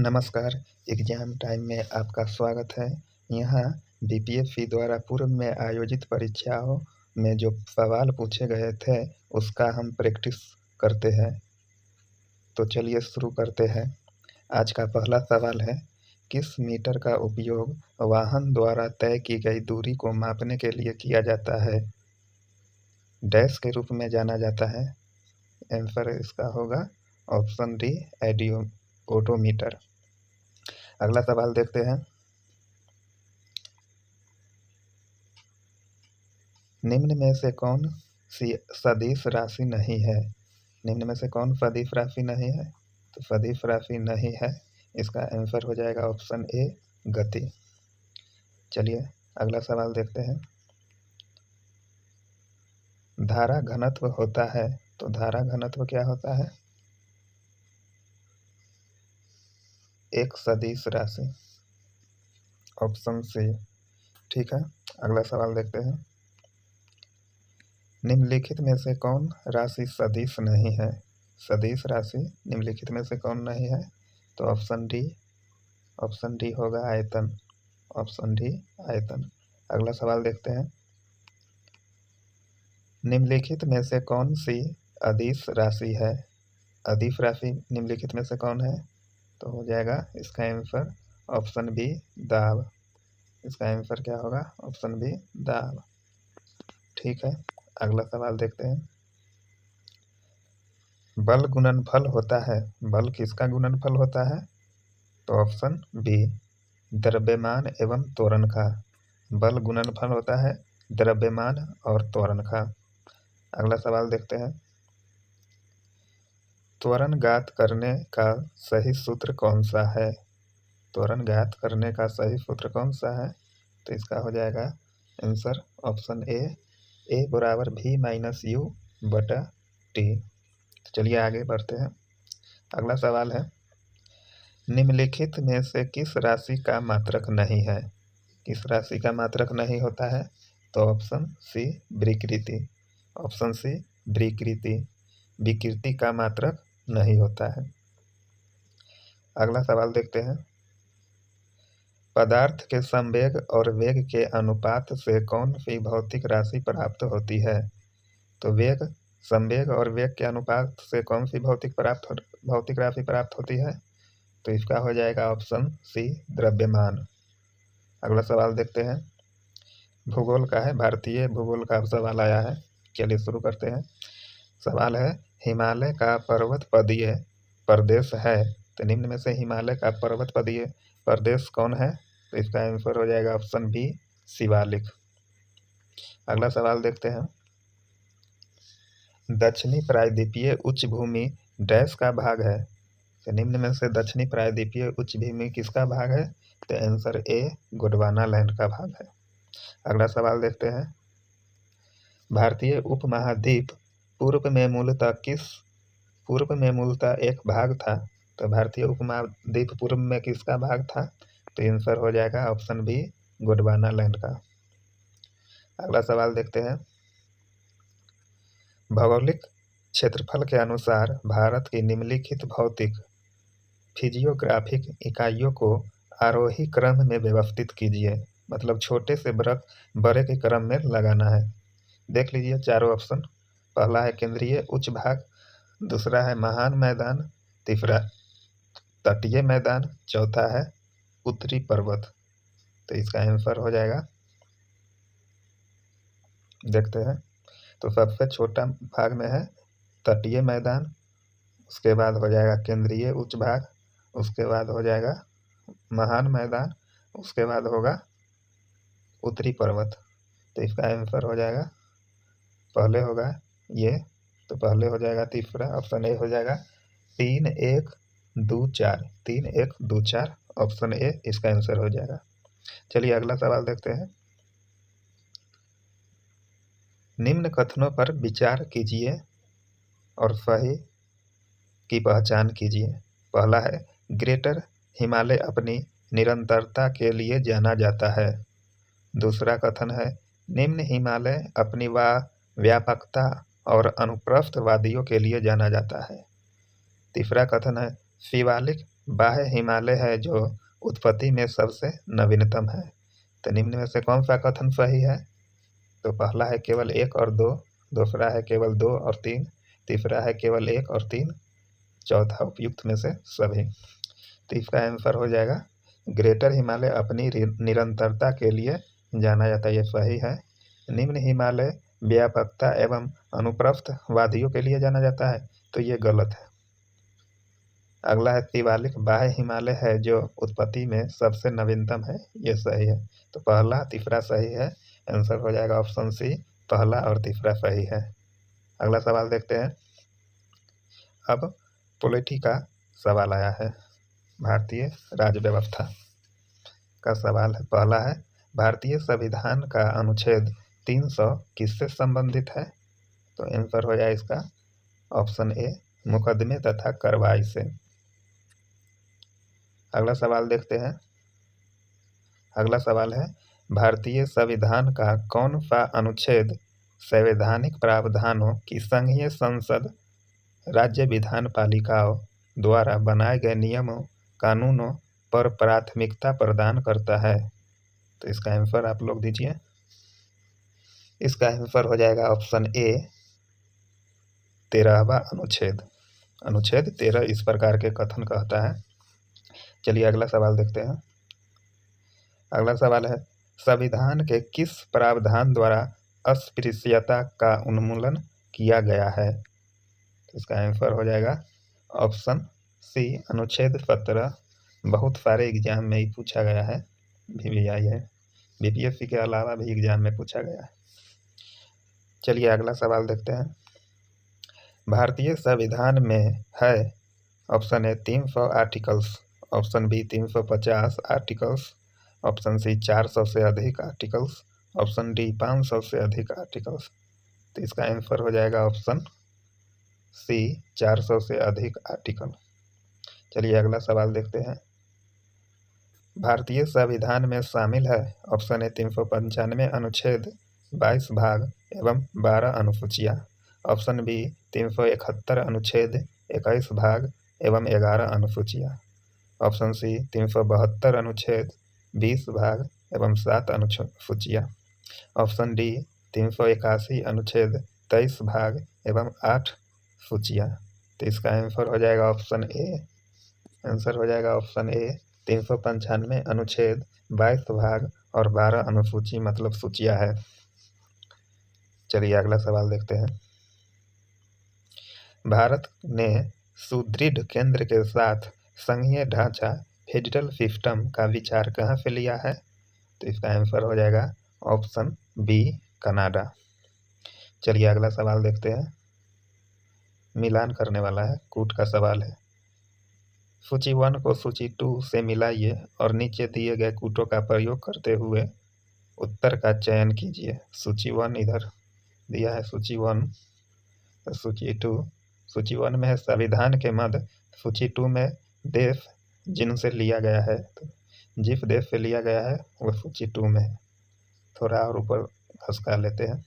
नमस्कार, exam time में आपका स्वागत है। यहाँ बीपीएससी द्वारा पूर्व में आयोजित परीक्षाओं में जो सवाल पूछे गए थे उसका हम प्रैक्टिस करते हैं। तो चलिए शुरू करते हैं। आज का पहला सवाल है, किस मीटर का उपयोग वाहन द्वारा तय की गई दूरी को मापने के लिए किया जाता है? डैश के रूप में जाना जाता है। आंसर इसका होगा ऑप्शन डी, ओडोमीटर। अगला सवाल देखते हैं। निम्न में से कौन सी सदिश राशि नहीं है? निम्न में से कौन सदिश राशि नहीं है? तो सदिश राशि नहीं है, इसका आंसर हो जाएगा ऑप्शन ए, गति। चलिए अगला सवाल देखते हैं। धारा घनत्व होता है, तो धारा घनत्व क्या होता है? एक सदिश राशि, ऑप्शन सी। ठीक है, अगला सवाल देखते हैं। निम्नलिखित में से कौन राशि सदिश नहीं है? सदिश राशि निम्नलिखित में से कौन नहीं है? तो ऑप्शन डी होगा आयतन। ऑप्शन डी, आयतन। अगला सवाल देखते हैं। निम्नलिखित में से कौन सी अदिश राशि है? अदिश राशि निम्नलिखित में से कौन है? तो हो जाएगा इसका आंसर ऑप्शन बी, दाब। इसका आंसर क्या होगा? ऑप्शन बी, दाब। ठीक है, अगला सवाल देखते हैं। बल गुणनफल होता है, बल किसका गुणनफल होता है? तो ऑप्शन बी, द्रव्यमान एवं त्वरण का। बल गुणनफल होता है द्रव्यमान और त्वरण का। अगला सवाल देखते हैं। त्वरण ज्ञात करने का सही सूत्र कौन सा है? त्वरण ज्ञात करने का सही सूत्र कौन सा है? तो इसका हो जाएगा आंसर ऑप्शन ए बराबर v माइनस यू बटा टी। चलिए आगे बढ़ते हैं। अगला सवाल है, निम्नलिखित में से किस राशि का मात्रक नहीं है? किस राशि का मात्रक नहीं होता है? तो ऑप्शन सी, विकृति। ऑप्शन सी, विकृति। विकृति का मात्रक नहीं होता है। अगला सवाल देखते हैं। पदार्थ के संवेग और वेग के अनुपात से कौन सी भौतिक राशि प्राप्त होती है? तो वेग, संवेग और वेग के अनुपात से कौन सी भौतिक राशि प्राप्त होती है? तो इसका हो जाएगा ऑप्शन सी, द्रव्यमान। अगला सवाल देखते हैं। भूगोल का है, भारतीय भूगोल का सवाल आया है। चलिए शुरू करते हैं। सवाल है, हिमालय का पर्वतपदीय प्रदेश है, तो निम्न में से हिमालय का पर्वतपदीय प्रदेश कौन है? तो इसका आंसर हो जाएगा ऑप्शन बी, शिवालिक। अगला सवाल देखते हैं। दक्षिणी प्रायद्वीपीय उच्च भूमि डैश का भाग है, तो निम्न में से दक्षिणी प्रायद्वीपीय उच्च भूमि किसका भाग है? तो आंसर ए, गोंडवाना लैंड का भाग है। अगला सवाल देखते हैं। भारतीय उपमहाद्वीप पूर्व में मूलतः एक भाग था, तो भारतीय उपमहाद्वीप पूर्व में किसका भाग था? तो आंसर हो जाएगा ऑप्शन बी, गोंडवाना लैंड का। अगला सवाल देखते हैं। भौगोलिक क्षेत्रफल के अनुसार भारत की निम्नलिखित भौतिक फिजियोग्राफिक इकाइयों को आरोही क्रम में व्यवस्थित कीजिए। मतलब छोटे से बड़े के क्रम में लगाना है। देख लीजिए चारों ऑप्शन। पहला है केंद्रीय उच्च भाग, दूसरा है महान मैदान, तीसरा तटीय मैदान, चौथा है उत्तरी पर्वत। तो इसका आंसर हो जाएगा, देखते हैं। तो सबसे छोटा भाग में है तटीय मैदान, उसके बाद हो जाएगा केंद्रीय उच्च भाग, उसके बाद हो जाएगा महान मैदान, उसके बाद होगा उत्तरी पर्वत। तो इसका आंसर हो जाएगा, पहले होगा ये, तो पहले हो जाएगा तीसरा, ऑप्शन ए हो जाएगा 3, 1, 2, 4। 3, 1, 2, 4, ऑप्शन ए इसका आंसर हो जाएगा। चलिए अगला सवाल देखते हैं। निम्न कथनों पर विचार कीजिए और सही की पहचान कीजिए। पहला है, ग्रेटर हिमालय अपनी निरंतरता के लिए जाना जाता है। दूसरा कथन है, निम्न हिमालय अपनी व्यापकता और अनुप्रस्थ वादियों के लिए जाना जाता है। तीसरा कथन है, शिवालिक बाह्य हिमालय है जो उत्पत्ति में सबसे नवीनतम है। तो निम्न में से कौन सा कथन सही है? तो पहला है केवल 1 और 2, दूसरा है केवल 2 और 3, तीसरा है केवल 1 और 3, चौथा उपयुक्त में से सभी। तो इसका आंसर हो जाएगा ग्रेटर हिमालय अपनी निरंतरता के लिए जाना जाता है, ये सही है। निम्न हिमालय व्यापकता एवं अनुप्रस्थ वादियों के लिए जाना जाता है, तो ये गलत है। अगला है शिवालिक बाह्य हिमालय है जो उत्पत्ति में सबसे नवीनतम है, ये सही है। तो पहला तीसरा सही है, आंसर हो जाएगा ऑप्शन सी, पहला और तीसरा सही है। अगला सवाल देखते हैं। अब पॉलिटी का सवाल आया है, भारतीय राज्य व्यवस्था का सवाल है। पहला है भारतीय संविधान का अनुच्छेद 300 किससे संबंधित है? तो आंसर हो जाए इसका ऑप्शन ए, मुकदमे तथा कार्रवाई से। अगला सवाल देखते हैं। अगला सवाल है भारतीय संविधान का कौन सा अनुच्छेद संवैधानिक प्रावधानों की संघीय संसद राज्य विधान पालिकाओं द्वारा बनाए गए नियमों कानूनों पर प्राथमिकता प्रदान करता है? तो इसका आंसर आप लोग दीजिए। इसका आंसर हो जाएगा ऑप्शन ए, 13वां अनुच्छेद। अनुच्छेद 13 इस प्रकार के कथन कहता है। चलिए अगला सवाल देखते हैं। अगला सवाल है संविधान के किस प्रावधान द्वारा अस्पृश्यता का उन्मूलन किया गया है? तो इसका आंसर हो जाएगा ऑप्शन सी, अनुच्छेद 17। बहुत सारे एग्जाम में ही पूछा गया है, VVI है, BPSC के अलावा भी एग्जाम में पूछा गया है। चलिए अगला सवाल देखते हैं। भारतीय संविधान में है option A 300 articles, option B 350 articles, option C 400 से अधिक आर्टिकल्स, ऑप्शन डी 500 से अधिक आर्टिकल्स। तो इसका आंसर हो जाएगा ऑप्शन सी, 400 से अधिक आर्टिकल। चलिए अगला सवाल देखते हैं। भारतीय संविधान में शामिल है ऑप्शन ए 395 अनुच्छेद 22 भाग एवं 12 अनुसूचियाँ, ऑप्शन बी 371 अनुच्छेद 21 भाग एवं 11 अनुसूचियाँ, ऑप्शन सी 372 अनुच्छेद 20 भाग एवं 7 अनुसूचियाँ, ऑप्शन डी 381 अनुच्छेद 23 भाग एवं 8 सूचियाँ। तो इसका आंसर हो जाएगा ऑप्शन ए, आंसर हो जाएगा ऑप्शन ए, 395 अनुच्छेद 22 भाग और 12 अनुसूची मतलब सूचियाँ है। चलिए अगला सवाल देखते हैं। भारत ने सुदृढ़ केंद्र के साथ संघीय ढांचा फेडरल सिस्टम का विचार कहाँ से लिया है? तो इसका आंसर हो जाएगा ऑप्शन बी, कनाडा। चलिए अगला सवाल देखते हैं। मिलान करने वाला है, कूट का सवाल है। सूची 1 को सूची 2 से मिलाइए और नीचे दिए गए कूटों का प्रयोग करते हुए उत्तर का चयन कीजिए। सूची 1 इधर दिया है, सूची 1, सूची 2। सूची 1 में है संविधान के मद, सूची 2 में देश जिनसे लिया गया है, तो जिस देश से लिया गया है वो सूची 2 में है। थोड़ा और ऊपर खसका लेते हैं,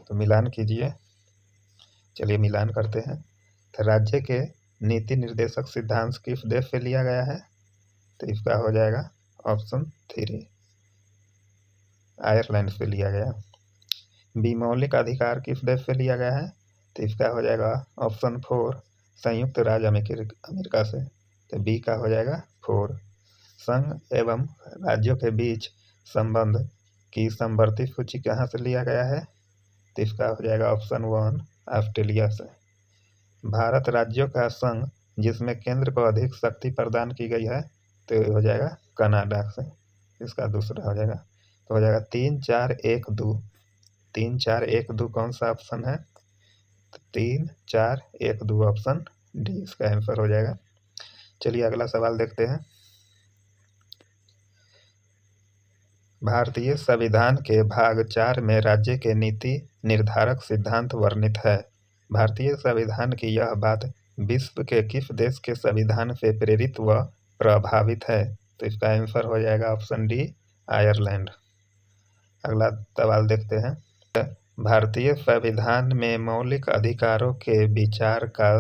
तो मिलान कीजिए। चलिए मिलान करते हैं। तो राज्य के नीति निर्देशक सिद्धांत किस देश से लिया गया है? तो इसका हो जाएगा ऑप्शन 3, आयरलैंड से लिया गया। बी, मौलिक अधिकार किस देश से लिया गया है? तो इसका हो जाएगा ऑप्शन 4, संयुक्त राज्य अमेरिका से। तो बी का हो जाएगा 4। संघ एवं राज्यों के बीच संबंध की समवर्ती सूची कहाँ से लिया गया है? तो इसका हो जाएगा ऑप्शन 1, ऑस्ट्रेलिया से। भारत राज्यों का संघ जिसमें केंद्र को अधिक शक्ति प्रदान की गई है, तो हो जाएगा कनाडा से। इसका दूसरा हो जाएगा, तो हो जाएगा 3, 4, 1, 2। 3, 4, 1, 2 कौन सा ऑप्शन है? तो 3, 4, 1, 2 ऑप्शन डी इसका आंसर हो जाएगा। चलिए अगला सवाल देखते हैं। भारतीय संविधान के भाग 4 में राज्य के नीति निर्धारक सिद्धांत वर्णित है। भारतीय संविधान की यह बात विश्व के किस देश के संविधान से प्रेरित व प्रभावित है? तो इसका आंसर हो जाएगा ऑप्शन डी, आयरलैंड। अगला सवाल देखते हैं। भारतीय संविधान में मौलिक अधिकारों के विचार का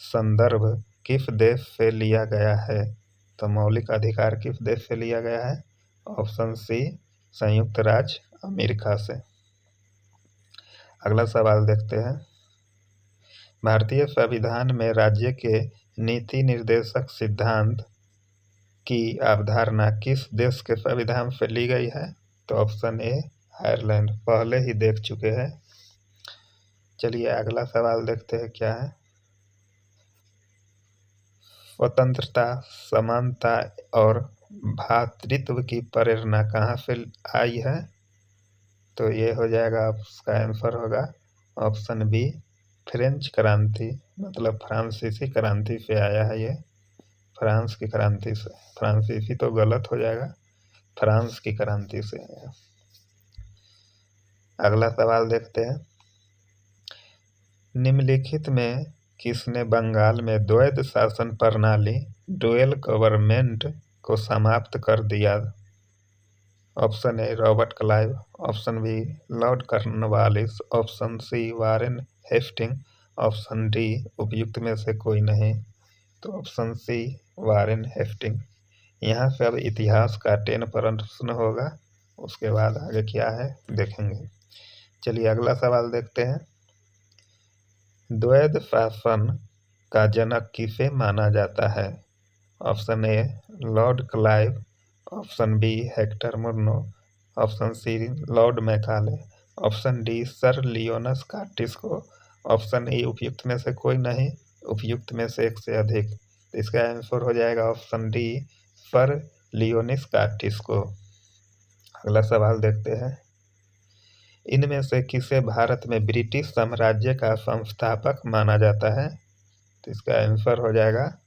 संदर्भ किस देश से लिया गया है? तो मौलिक अधिकार किस देश से लिया गया है? ऑप्शन सी, संयुक्त राज्य अमेरिका से। अगला सवाल देखते हैं। भारतीय संविधान में राज्य के नीति निर्देशक सिद्धांत की अवधारणा किस देश के संविधान से ली गई है? तो ऑप्शन ए, आयरलैंड। पहले ही देख चुके हैं। चलिए अगला सवाल देखते हैं क्या है। स्वतंत्रता, समानता और भ्रातृत्व की प्रेरणा कहाँ से आई है? तो ये हो जाएगा, उसका आंसर होगा ऑप्शन बी, फ्रेंच क्रांति, मतलब फ्रांसीसी क्रांति से आया है ये। फ्रांस की क्रांति से, फ्रांसीसी तो गलत हो जाएगा, फ्रांस की क्रांति से आया। अगला सवाल देखते हैं। निम्नलिखित में किसने बंगाल में द्वैध शासन प्रणाली, ड्यूअल गवर्नमेंट को समाप्त कर दिया? Option A, Robert Clive. Option B, Lord Cornwallis. Option C, Warren Hasting. Option D, उपयुक्त में से कोई नहीं। तो ऑप्शन सी, वारेन हेस्टिंग। यहाँ से अब इतिहास का 10 प्रश्न होगा, उसके बाद आगे क्या है देखेंगे। चलिए अगला सवाल देखते हैं। द्वैध शासन का जनक किसे माना जाता है? Option A, lord Clive. Option B, Hector Munro. Option C, lord Macaulay. Option D, sir लियोनस कार्टिस को। ऑप्शन ई, उपयुक्त में से कोई नहीं, उपयुक्त में से एक से अधिक। तो इसका आंसर हो जाएगा ऑप्शन डी, सर लियोनिस कार्टिस को। अगला सवाल देखते हैं। इनमें से किसे भारत में ब्रिटिश साम्राज्य का संस्थापक माना जाता है? तो इसका आंसर हो जाएगा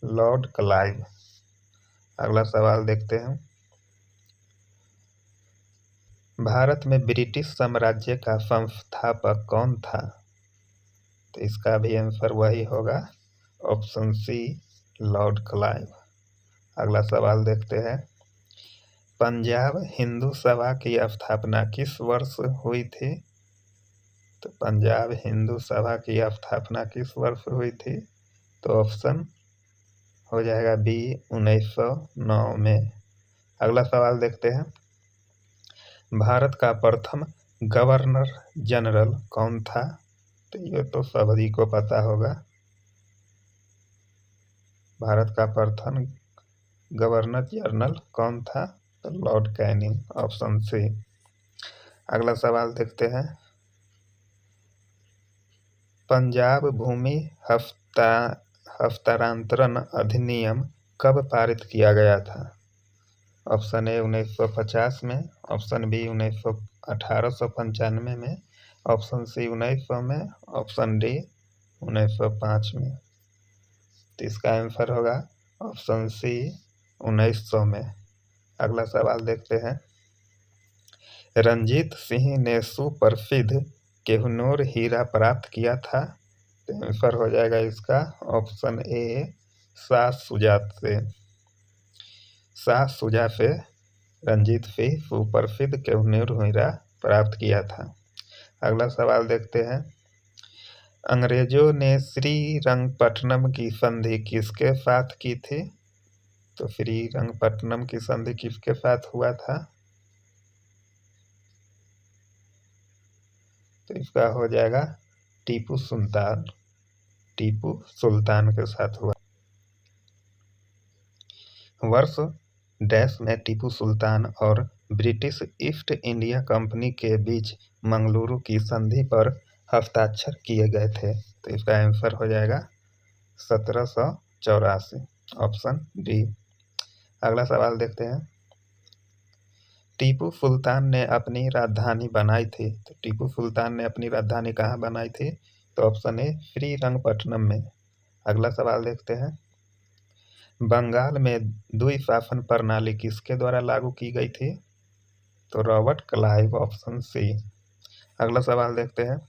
लॉर्ड क्लाइव। अगला सवाल देखते हैं। भारत में ब्रिटिश साम्राज्य का संस्थापक कौन था? तो इसका भी आंसर वही होगा, ऑप्शन सी, लॉर्ड क्लाइव। अगला सवाल देखते हैं। पंजाब हिंदू सभा की स्थापना किस वर्ष हुई थी? तो पंजाब हिंदू सभा की स्थापना किस वर्ष हुई थी? तो ऑप्शन हो जाएगा बी, 1909 में। अगला सवाल देखते हैं। भारत का प्रथम गवर्नर जनरल कौन था? तो ये तो सभी को पता होगा। भारत का प्रथम गवर्नर जनरल कौन था? तो लॉर्ड कैनिंग, ऑप्शन सी। अगला सवाल देखते हैं। पंजाब भूमि हस्तांतरण अधिनियम कब पारित किया गया था? ऑप्शन ए, 1950 में। ऑप्शन बी, 1895 में। ऑप्शन सी, 1900 में। ऑप्शन डी, 1905 में। तो इसका आंसर होगा ऑप्शन सी, 1900 में। अगला सवाल देखते हैं। रंजीत सिंह ने सुप्रसिद्ध कोहिनूर हीरा प्राप्त किया था? तो आंसर हो जाएगा इसका ऑप्शन ए, शाह शुजा से रंजीत सिंह सुप्रसिद्ध कोहिनूर हीरा प्राप्त किया था। अगला सवाल देखते हैं। अंग्रेजों ने श्रीरंगपट्टनम की संधि किसके साथ की थी? तो श्रीरंगपट्टनम की संधि किसके साथ हुआ था? तो इसका हो जाएगा टीपू सुल्तान के साथ हुआ। वर्ष डैश में टीपू सुल्तान और ब्रिटिश ईस्ट इंडिया कंपनी के बीच मंगलुरु की संधि पर हस्ताक्षर किए गए थे? तो इसका आंसर हो जाएगा 1784, ऑप्शन डी। अगला सवाल देखते हैं। टीपू सुल्तान ने अपनी राजधानी बनाई थी? तो टीपू सुल्तान ने अपनी राजधानी कहाँ बनाई थी? तो ऑप्शन ए, श्रीरंगपट्टनम में। अगला सवाल देखते हैं। बंगाल में द्विशासन प्रणाली किसके द्वारा लागू की गई थी? तो रॉबर्ट क्लाइव, ऑप्शन सी। अगला सवाल देखते हैं।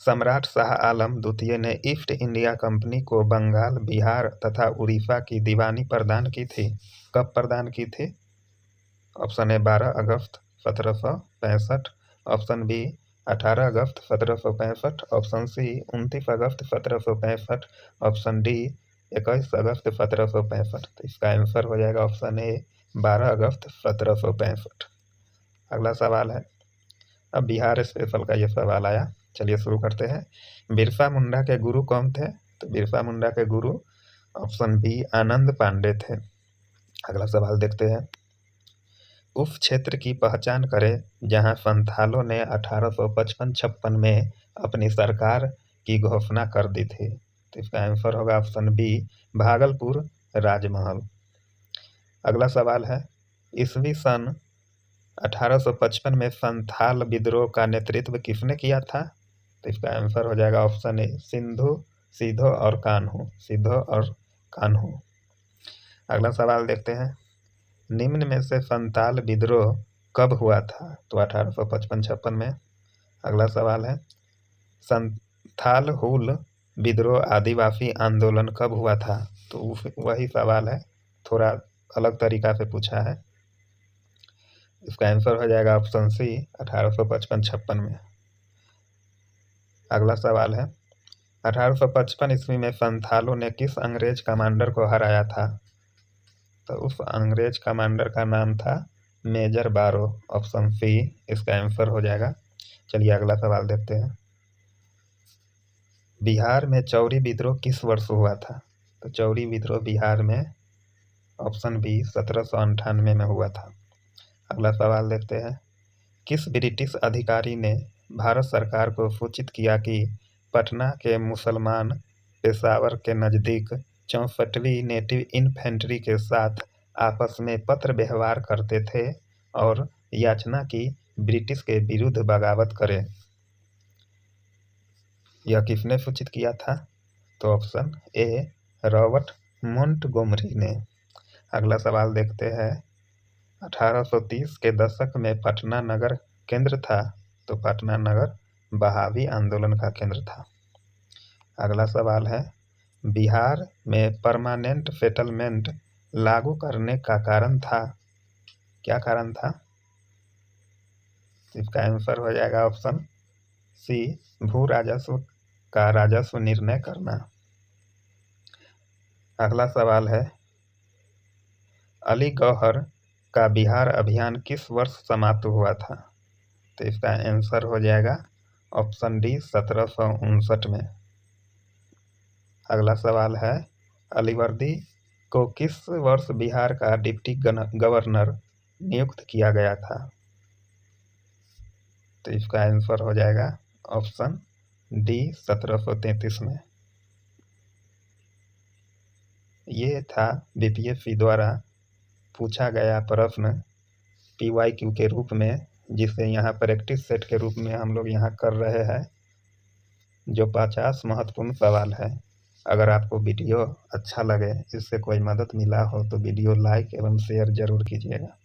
सम्राट शाह आलम द्वितीय ने ईस्ट इंडिया कंपनी को बंगाल, बिहार तथा उड़ीसा की दीवानी प्रदान की थी? कब प्रदान की थी? ऑप्शन ए, 12 अगस्त 1765। ऑप्शन बी, 18 अगस्त 1765, ऑप्शन सी 29 अगस्त 1765, ऑप्शन डी 21 अगस्त 1765। तो इसका आंसर हो जाएगा ऑप्शन ए 12 अगस्त 1765। अगला सवाल है, अब बिहार स्पेशल का ये सवाल आया, चलिए शुरू करते हैं। बिरसा मुंडा के गुरु कौन थे? तो बिरसा मुंडा के गुरु ऑप्शन बी आनंद पांडे थे। अगला सवाल देखते हैं, उस क्षेत्र की पहचान करें जहां संथालों ने 1855-56 में अपनी सरकार की घोषणा कर दी थी। तो इसका आंसर होगा ऑप्शन बी भागलपुर राजमहल। अगला सवाल है, ईस्वी सन 1855 में संथाल विद्रोह का नेतृत्व किसने किया था? तो इसका आंसर हो जाएगा ऑप्शन ए सिद्धो और कान्हू। अगला सवाल देखते हैं, निम्न में से संथाल विद्रोह कब हुआ था? तो 1855-56 में। अगला सवाल है, संथाल हुल विद्रोह आदिवासी आंदोलन कब हुआ था? तो वही सवाल है, थोड़ा अलग तरीका से पूछा है। इसका आंसर हो जाएगा ऑप्शन सी 1855-56 में। अगला सवाल है, 1855 ईस्वी में संथालों ने किस अंग्रेज कमांडर को हराया था? तो उस अंग्रेज कमांडर का नाम था मेजर बारो, ऑप्शन सी इसका आंसर हो जाएगा। चलिए अगला सवाल देखते हैं, बिहार में चौरी विद्रोह किस वर्ष हुआ था? तो चौरी विद्रोह बिहार में ऑप्शन बी 1798 में हुआ था। अगला सवाल देखते हैं, किस ब्रिटिश अधिकारी ने भारत सरकार को सूचित किया कि पटना के मुसलमान पेशावर के नज़दीक 64वीं नेटिव इन्फेंट्री के साथ आपस में पत्र व्यवहार करते थे और याचना की ब्रिटिश के विरुद्ध बगावत करें? यह किसने सूचित किया था? तो ऑप्शन ए रॉबर्ट मोंटगोमरी ने। अगला सवाल देखते हैं, 1830 के दशक में पटना नगर केंद्र था? तो पटना नगर बहावी आंदोलन का केंद्र था। अगला सवाल है, बिहार में परमानेंट सेटलमेंट लागू करने का कारण था? क्या कारण था? इसका आंसर हो जाएगा ऑप्शन सी भू राजस्व का राजस्व निर्णय करना। अगला सवाल है, अली गौहर का बिहार अभियान किस वर्ष समाप्त हुआ था? तो इसका आंसर हो जाएगा ऑप्शन डी 1759 में। अगला सवाल है, अलीवर्दी को किस वर्ष बिहार का डिप्टी गवर्नर नियुक्त किया गया था? तो इसका आंसर हो जाएगा ऑप्शन डी 1733 में। ये था बीपीएससी द्वारा पूछा गया प्रश्न PYQ के रूप में, जिसे यहाँ प्रैक्टिस सेट के रूप में हम लोग यहाँ कर रहे हैं, जो 50 महत्वपूर्ण सवाल है। अगर आपको वीडियो अच्छा लगे, इससे कोई मदद मिला हो तो वीडियो लाइक एवं शेयर जरूर कीजिएगा।